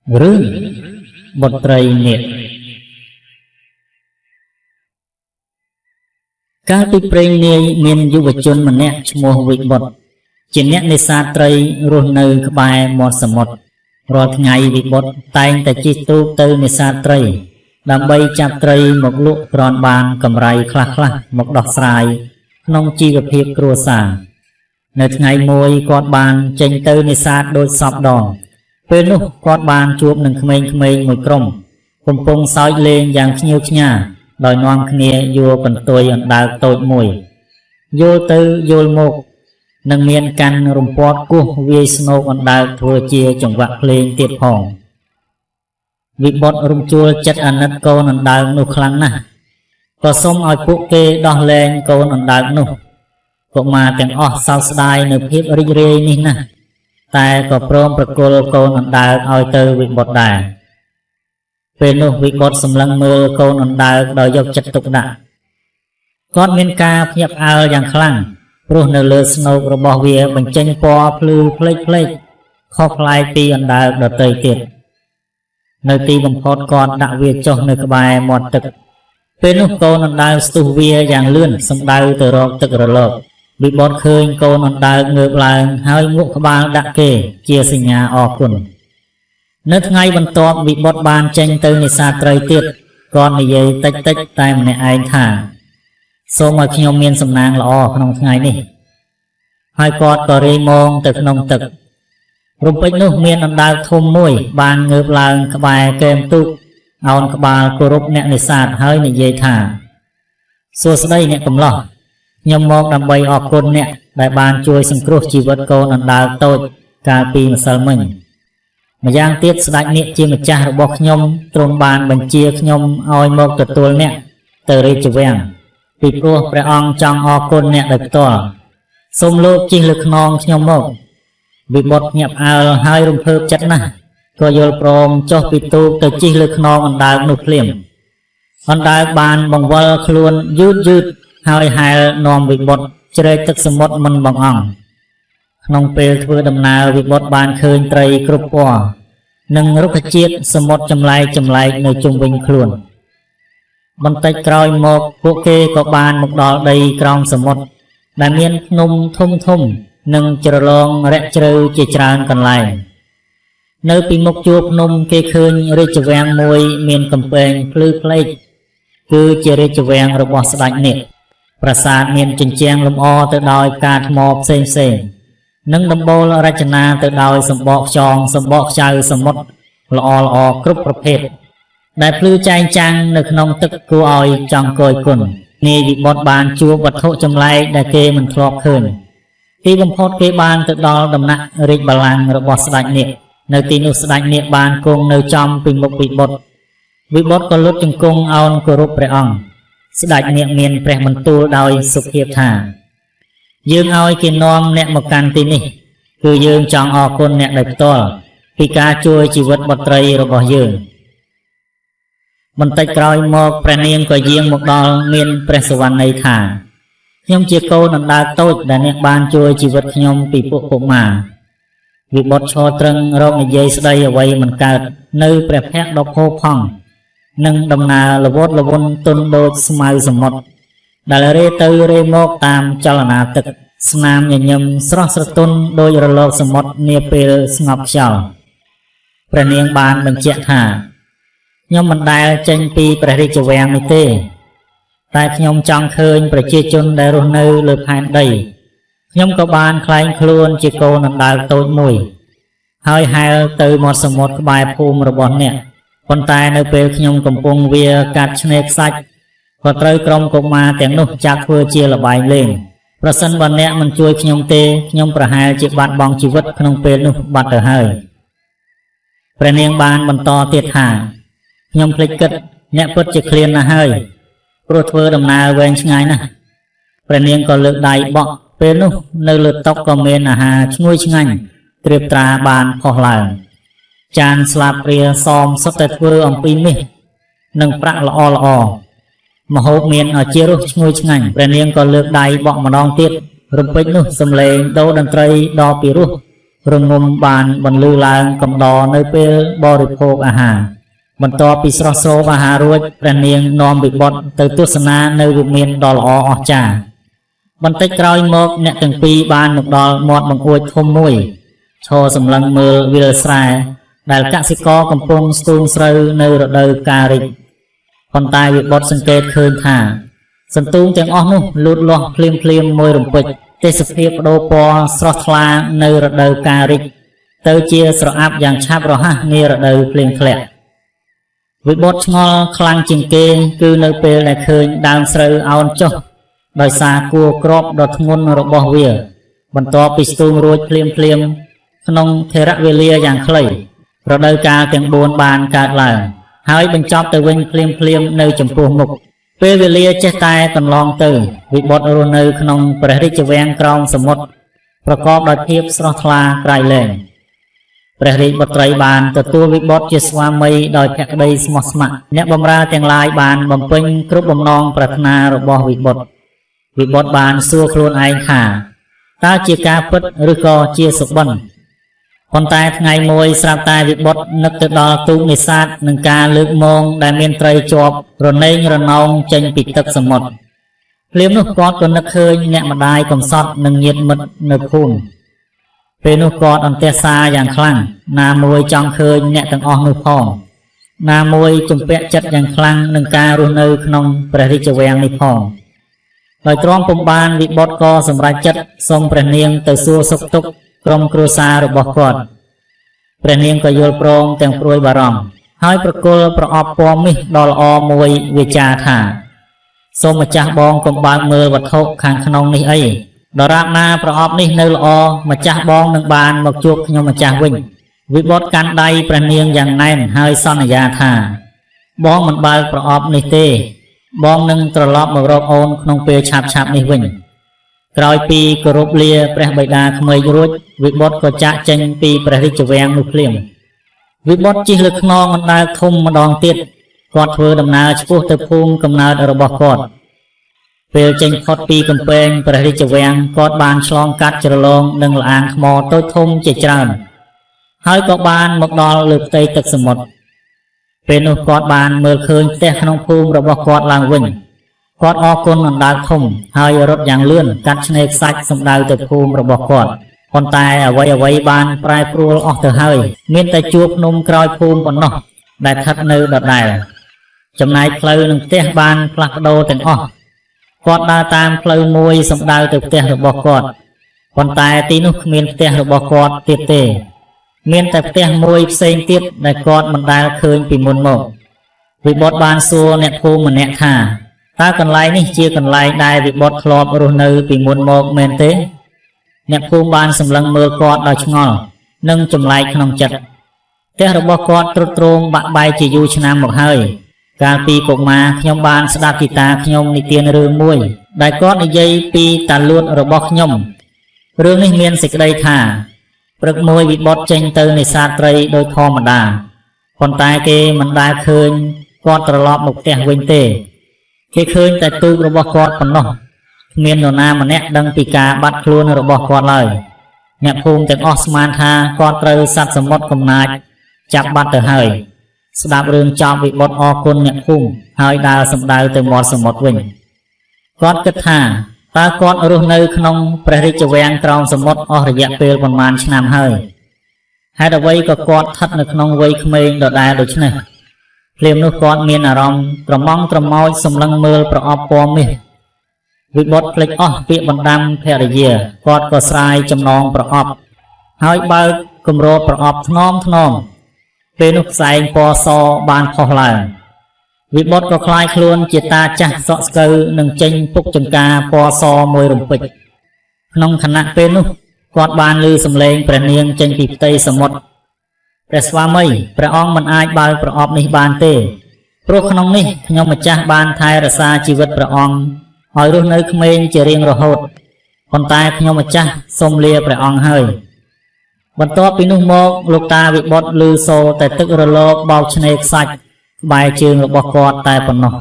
Rư Bột trầy nhiệt Các bị prênh này miền dụ vật chôn mà nẹ mùa vị bột Chỉ nẹ nê xa trầy rùa nơi các bài một sở một Rồi ngày vị bột tay ta chi tu tư nê xa trầy Đàm bay chạp trầy một lụ tròn bàn cầm rai khla khla một đọc sài Nông chi gặp hiệp rùa xà Nơi ngày mùi quạt bàn chênh tư nê xa đôi sọp đònពេលនោះគាត់បានជួបនឹងក្មេងៗមួយក្រុមកំពុងសើចលេងយ៉ាងភ្ញៀវខ្ញាដោយនាំគ្នាយួរកន្ទុយអណ្ដើកតូចមួយយល់ទៅយល់មកនឹងមានកាន់រំពាត់គោះវាយស្នូកអណ្ដើកធ្វើជាចង្វាក់ភ្លេងទៀតផងវិបុត្ររំជួលចិត្តអាណិតកូនអណ្ដើកនោះខ្លាំងណាស់ក៏សូមឲ្យពួកគេដោះលែងកូនអណ្ដើកនោះកុមារទាំងអស់សោកស្ដាយនៅភាពរីករាយនេះណាស់តែក៏ព្រមប្រគល់កូនអណ្ដើកឲ្យទៅវិបុត្រដែរពេលនោះវិបុត្រសម្លឹងមើលកូនអណ្ដើកដោយយកចិត្តទុកដាក់គាត់មានការភ្ញាក់ផ្អើលយ៉ាងខ្លាំងព្រោះនៅលើស្នូករបស់វាបញ្ចេញពណ៌ភ្លឺផ្លេកខុសប្លែកពីអណ្ដើកដទៃទៀតនៅទីបំផុតគាត់ដាក់វាចុះនៅក្បែរមាត់ទឹកពេលនោះកូនអណ្ដើកស្ទុះវាយ៉ាងលឿនសម្ដៅទៅរកទឹករលកវិបុត្រឃើញកូនអណ្ដើកងើបឡើងហើយងក់ក្បាលដាក់គេជាសញ្ញាអរគុណនៅថ្ងៃបន្ទាប់វិបុត្របានចេញទៅនេសាទត្រីទៀតគាត់និយាយតិចតែម្នាក់ឯងថាសូមឲ្យខ្ញុំមានសំណាងល្អក្នុងថ្ងៃនេះហើយគាត់ក៏រេមងទៅក្នុងទឹករំពេចនោះមានអណ្ដើកធំមួយបានងើបឡើងក្បែរកែមទូកអោនក្បាលគោរពអ្នកនេសាទហើយនិយាយថាសួស្តីអ្នកកំឡោះខ្ញុំមកដើម្បីអរគុណអ្នកដែលបានជួយសង្គ្រោះជីវិតកូនអណ្ដើកតូចកាលពីម្សិលមិញម្យ៉ាងទៀតស្ដេចនាគជាម្ចាស់របស់ខ្ញុំទ្រង់បានបញ្ជាខ្ញុំឲ្យមកទទួលអ្នកទៅរាជវាំងពីព្រោះព្រះអង្គចង់អរគុណអ្នកដោយផ្ទាល់សូមលោកជិះលើខ្នងខ្ញុំមកវិបុត្រញាប់អើលហើយរំភើបចិត្តណាស់ក៏យល់ព្រមចុះពីទូកទៅជិះលើខ្នងអណ្ដើកនោះភ្លាមអណ្ដើកបានបង្វិលខ្លួនយឺតហើយហែលនាំវិបុត្រជ្រែកទឹកសមុទ្រមិនបង្អង់ក្នុងពេលធ្វើដំណើរវិបុត្របានឃើញត្រីគ្រប់ពណ៌និងរុក្ខជាតិសមុទ្រចម្លែកនៅជុំវិញខ្លួនបន្តិចក្រោយមកពួកគេក៏បានមកដល់ដីក្រោមសមុទ្រដែលមានភ្នំធំនិងជ្រលងរាក់ជ្រៅជាច្រើនកន្លែងនៅពីមុខជួរភ្នំគេឃើញរាជវាំងមួយមានកំពែងភ្លឺផ្លេកគឺជារាជវាំងរបស់ស្ដេចនាគប្រាសាទមានជញ្ជាំងលម្អទៅដោយផ្កាថ្មផ្សេងនិងដំបូលរចនាទៅដោយសម្បកខ្យងសម្បកខ្ចៅសមុទ្រល្អគ្រប់ប្រភេទដែលភ្លឺចែងចាំងនៅក្នុងទឹកគួរឲ្យចង់គយគន់នាយវិបុត្របានជួបវត្ថុចម្លែកដែលគេមិនធ្លាប់ឃើញទីបំផុតគេបានទៅដល់ដំណាក់រាជបល្ល័ង្ករបស់ស្ដេចនាគនៅទីនោះស្ដេចនាគបានគង់នៅចំពីមុខវិបុត្រក៏លុតជង្គង់អោនគោរពព្រះអង្គស្ដេចនាគមានព្រះបន្ទូលដោយសុភាពថាយើងឲ្យគេនាំអ្នកមកកាន់ទីនេះគឺយើងចង់អរគុណអ្នកដោយផ្ទាល់ពីការជួយជីវិតបុត្រីរបស់យើងបន្តិចក្រោយមកព្រះនាងក៏យាងមកដល់មានព្រះសុវណ្ណីថាខ្ញុំជាកូនអណ្ដើកតូចដែលអ្នកបានជួយជីវិតខ្ញុំពីពួកកុមារវិបុត្រឈរត្រឹងរកនិយាយស្ដីអ្វីមិនកើតនៅព្រះភ័ក្ត្រដ៏ផូរផង់និងដំណើរល្វត់ល្វន់ទន់ដូចស្មៅសមុទ្រដែលរេទៅរេមកតាមចលនាទឹកស្នាមញញឹមស្រស់ស្រទន់ដោយរលកសមុទ្រនាពេលស្ងប់ខ្យល់ព្រះនាងបានបញ្ជាក់ថាខ្ញុំមិនដែលចេញពីព្រះរាជវាំងនេះទេតែខ្ញុំចង់ឃើញប្រជាជនដែលរស់នៅលើផែនដីខ្ញុំក៏បានក្លែងខ្លួនជាកូនអណ្ដើកតូចមួយហើយហែលទៅមាត់សមុទ្រក្បែរភូមិរបស់អ្នកប៉ុន្តែនៅពេលខ្ញុំកំពុងវាកាត់ឆ្នេរខ្សាច់ក៏ត្រូវក្រុមកុមារទាំងនោះចាប់ធ្វើជាល្បែងលេងប្រសិនបើអ្នកមិនជួយខ្ញុំទេខ្ញុំប្រហែលជាបាត់បង់ជីវិតក្នុងពេលនោះបាត់ទៅហើយព្រះនាងបានបន្តទៀតថាខ្ញុំភ្លេចគិតអ្នកពិតជាឃ្លានណាស់ហើយព្រោះធ្វើដំណើរវែងឆ្ងាយណាស់ព្រះនាងក៏លើកដៃបក់ពេលនោះនៅលើតុក៏មានអាហារឈ្ងុយឆ្ងាញ់ត្រៀបត្រាបានផុសឡើងចានស្លាបព្រាសមសុទ្ធតែធ្វើអំពីមាសនិងប្រាក់ល្អម្ហូបមានឲ្យជារសឈ្ងុយឆ្ងាញ់ព្រះនាងក៏លើកដៃបក់ម្ដងទៀតរំពេចនោះសំឡេងដូរតន្ត្រីដ៏ពីរោះ រងំបានបន្លឺឡើងកំដរនៅពេលបរិភោគអាហារបន្ទាប់ពីស្រស់ស្រូបអាហាររួចព្រះនាងនាំវិបុត្រទៅទស្សនានៅវិមានដ៏ល្អអស្ចារ្យបន្តិចក្រោយមកអ្នកទាំងពីរបានមកដល់មាត់បង្អួចធំមួយឈរសម្លឹងមើលវាលស្រែដែលកសិករកំពុងស្ទូងស្រូវនៅរដូវកាលរីកប៉ុន្តែវិបុត្រសង្កេតឃើញថាសន្ទូងទាំងអស់នោះលូតលាស់ភ្លាមមួយរំពេចទេសភាពបដូរពណ៌ស្រស់ថ្លានៅរដូវកាលរីកទៅជាស្រអាប់យ៉ាងឆាប់រហ័សនារដូវភ្លៀងធ្លាក់វិបុត្រឆ្ងល់ខ្លាំងជាងគេគឺនៅពេលដែលឃើញដើមស្រូវអោនចុះដោយសារគួរក្របដ៏ធ្ងន់របស់វាបន្ទាប់ពីស្ទូងរួចភ្លាមក្នុងថេរវេលាយ៉ាងខ្លីរដូវកាលទាំង4បានកើតឡើងហើយបញ្ចប់ទៅវិញភ្លាមនៅចំពោះមុខពេលវេលាចេះតែកន្លងទៅវិបុត្ររស់នៅក្នុងព្រះរាជវាំងក្រោមសមុទ្រប្រកបដោយភាពស្រស់ថ្លាក្រៃលែងព្រះរាជបុត្រីបានទទួលវិបុត្រជាស្វាមីដោយភក្តីស្មោះស្ម័គ្រអ្នកបម្រើទាំងឡាយបានបំពេញគ្រប់បំណងប្រាថ្នារបស់វិបុត្របានសួរខ្លួនឯងថាតើជាការពិតឬក៏ជាសុបិនប៉ុន្តែថ្ងៃមួយស្រាប់តែវិបុត្រនឹកទៅដល់ទូកនេសាទនឹងការលើកមងដែលមានត្រីជាប់រនេងរណោងចេញពីទឹកសមុទ្រភ្លាមនោះគាត់ក៏នឹកឃើញអ្នកម្ដាយកំសត់និងញាតិមិត្តនៅភូមិពេលនោះគាត់អន្ទះសារយ៉ាងខ្លាំងណាមួយចង់ឃើញអ្នកទាំងអស់នោះផងណាមួយជំពាក់ចិត្តយ៉ាងខ្លាំងនឹងការរស់នៅក្នុងព្រះរាជវាំងនេះផងដោយទ្រាំពុំបានវិបុត្រក៏សម្រេចចិត្តសូមព្រះនាងទៅសួរសុខទុក្ខក្រុមគ្រួសាររបស់គាត់ព្រះនាងក៏យល់ព្រមទាំងព្រួយបារម្ភហើយប្រគល់ប្រអប់ពណ៌មាសដ៏ល្អមួយវាចាថាសូមម្ចាស់បងកុំបើកមើលវត្ថុខាងក្នុងនេះអីដរាបណាប្រអប់នេះនៅល្អម្ចាស់បងនឹងបានមកជួបខ្ញុំម្ចាស់វិញវិបុត្រកាន់ដៃព្រះនាងយ៉ាងណែនហើយសន្យាថាបងមិនបើកប្រអប់នេះទេបងនឹងត្រឡប់មករកអូនក្នុងពេលឆាប់នេះវិញក្រោយពីគោរពលាព្រះបិតាក្មេករួចវិបុត្រក៏ចាកចេញពីព្រះរាជវាំងនោះភ្លាមវិបុត្រជិះលើខ្នងអណ្ដើកធំម្ដងទៀតគាត់ធ្វើដំណើរឆ្ពោះទៅភូមិកំណើតរបស់គាត់ពេលចេញផុតពីកំពែងព្រះរាជវាំងគាត់បានឆ្លងកាត់ជ្រលងនិងល្អាងថ្មតូចធំជាច្រើនហើយក៏បានមកដល់លើផ្ទៃទឹកសមុទ្រពេលនោះគាត់បានមើលឃើញផ្ទះក្នុងភូមិរបស់គាត់ឡើងវិញគាត់អរគុណអណ្ដើកធំហើយរត់យ៉ាងលឿនកាត់ឆ្នេរខ្សាច់សម្ដៅទៅភូមិរបស់គាត់ប៉ុន្តែអ្វីបានប្រែប្រួលអស់ទៅហើយមានតែជួរភ្នំក្រោយភូមិប៉ុណ្ណោះដែលស្ថិតនៅដដែលចំណែកផ្លូវនិងផ្ទះបានផ្លាស់ប្ដូរទាំងអស់គាត់ដើរតាមផ្លូវមួយសម្ដៅទៅផ្ទះរបស់គាត់ប៉ុន្តែទីនោះគ្មានផ្ទះរបស់គាត់ទៀតទេមានតែផ្ទះមួយផ្សេងទៀតដែលគាត់មិនដែលឃើញពីមុនមកវិបុត្របានសួរអ្នកភូមិម្នាក់ថាតើកន្លែងនេះជាកន្លែងដែលវិបុត្រធ្លាប់រស់នៅពីមុនមកមែនទេអ្នកភូមិបានសម្លឹងមើលគាត់ដោយឆ្ងល់និងចម្លែកក្នុងចិត្តផ្ទះរបស់គាត់ទ្រុឌទ្រោមបាក់បែកជាយូរឆ្នាំមកហើយកាលពីកុមារខ្ញុំបានស្ដាប់ពីតាខ្ញុំនិទានរឿងមួយដែលគាត់និយាយពីតាលួតរបស់ខ្ញុំរឿងនេះមានសេចក្តីថាព្រឹកមួយវិបុត្រចេញទៅនេសាទត្រីដោយធម្មតាប៉ុន្តែគេមិនដែលឃើញគាត់ត្រឡប់មកផ្ទះវិញទេគេឃើញតែទូករបស់គាត់ប៉ុណ្ណោះគ្មាននរណាម្នាក់ដឹងពីការបាត់ខ្លួនរបស់គាត់ឡើយអ្នកភូមិទាំងអស់ស្មានថាគាត់ត្រូវសត្វសមុទ្រកំណាចចាប់បាត់ទៅហើយស្ដាប់រឿងចប់វិបុត្រអរគុណអ្នកភូមិហើយដើរសម្ដៅទៅមាត់សមុទ្រវិញគាត់គិតថាតើគាត់រស់នៅក្នុងព្រះរាជវាំងក្រោមសមុទ្រអស់រយៈពេលប៉ុន្មានឆ្នាំហើយហេតុអ្វីក៏គាត់ស្ថិតនៅក្នុងវ័យក្មេងដដែលដូច្នេះភ្លាមនោះគាត់មានអារម្មណ៍ត្រមង់ត្រមោចសម្លឹងមើលប្រអប់ពណ៌មាសវិបុត្រភ្លេចអស់ពាក្យបណ្ដាំភរិយាគាត់ក៏ស្រាយចំណងប្រអប់ហើយបើកគម្របប្រអប់ថ្នមពេលនោះផ្សែងពណ៌សបានផុសឡើងវិបុត្រក៏คล้ายខ្លួនជាតាចាស់សក់ស្កូវនឹងចេញពុកចង្ការពណ៌សមួយរំពេចក្នុងខណៈពេលនោះគាត់បានឮសំឡេងព្រះនាងចេញពីផ្ទៃសមុទ្រព្រះស្វាមីព្រះអង្គមិនអាចបើកប្រអប់នេះបានទេព្រោះក្នុងនេះខ្ញុំម្ចាស់បានថែរក្សាជីវិតព្រះអង្គឲ្យរស់នៅក្មេងជារៀងរហូតប៉ុន្តែខ្ញុំម្ចាស់សូមលាព្រះអង្គហើយបន្ទាប់ពីនោះមកលោកតាវិបុត្រឮសូរតែទឹករលកបោកឆ្នេរខ្សាច់ក្បែរជើងរបស់គាត់តែប៉ុណ្ណោះ